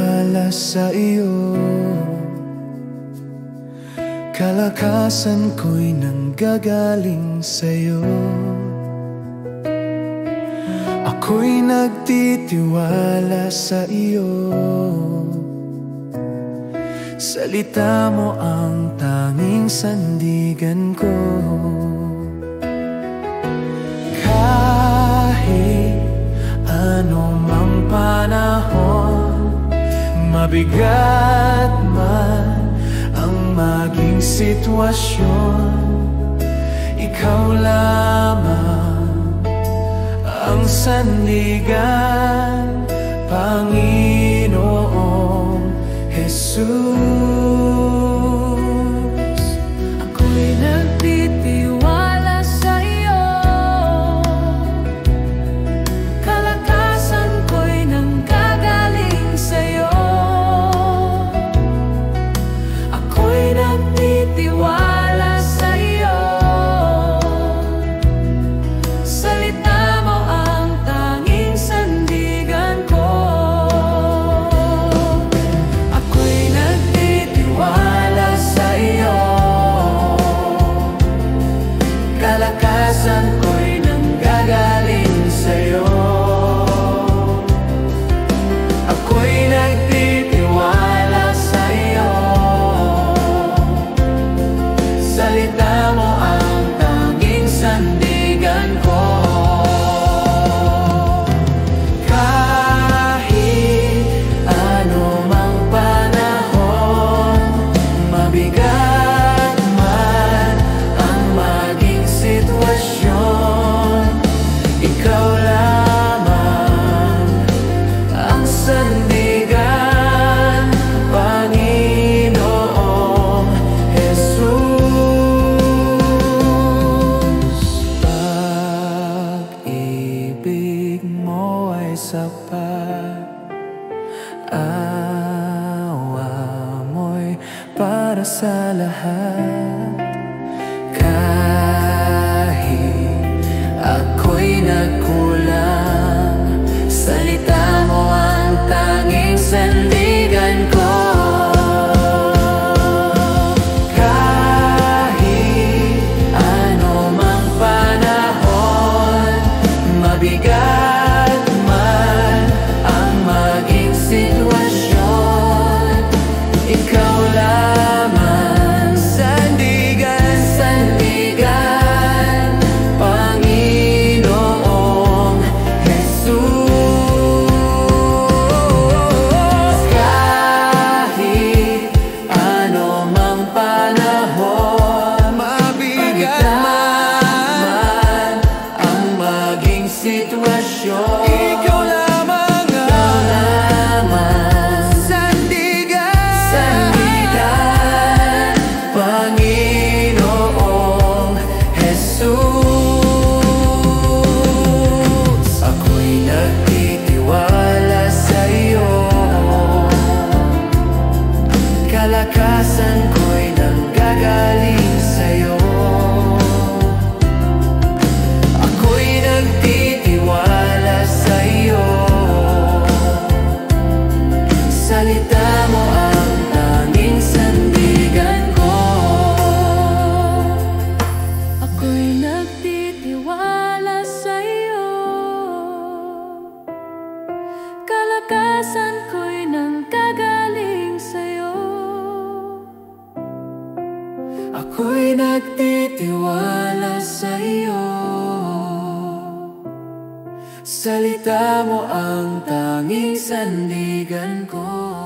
nagtitiwala sa iyo. Kalakasan ko'y nanggagaling sa'yo. Ako'y nagtitiwala sa iyo. Salita mo ang tanging sandigan ko. Kahit ano mang panahon, mabigat man ang maging sitwasyon, ikaw lamang ang sandigan, Panginoong Jesus. Ako'y nagtitiwala sa iyo. Kalakasan ko'y nanggagaling sa iyo. Ako'y nagtitiwala sa iyo. Salita mo ang tanging sandigan ko. Ako'y nagtitiwala sa iyo. Kalakasan ko'y nanggagaling sa'yo. Ako'y nagtitiwala sa iyo. Salita mo ang tanging sandigan ko. Kahit ano mang panahon, mabigat man ang maging sitwasyon, ikaw lamang ang sandigan, Panginoong Jesus. Pag-ibig mo ay sapat, awa mo'y para sa lahat. Kahit ako'y nagkulang, salita mo ang tanging sandigan ko. Kahit ano mang panahon, mabigat man ang maging sitwasyon, ikaw lamang sandigan, sandigan, Panginoong Jesus. Kahit ano mang panahon, mabigat man ang maging sitwasyon, ikaw lamang sandigan, sandigan, Panginoong Jesus. Ako'y nagtitiwala sa iyo. Kalakasan ko'y nanggagaling sa'yo. Ako'y nagtitiwala sa iyo. Salita mo ang tanging sandigan ko. Ako'y nagtitiwala sa iyo. Kalakasan ko'y nanggagaling sa'yo. Ako'y nagtitiwala sa iyo. Salita mo ang tanging sandigan ko.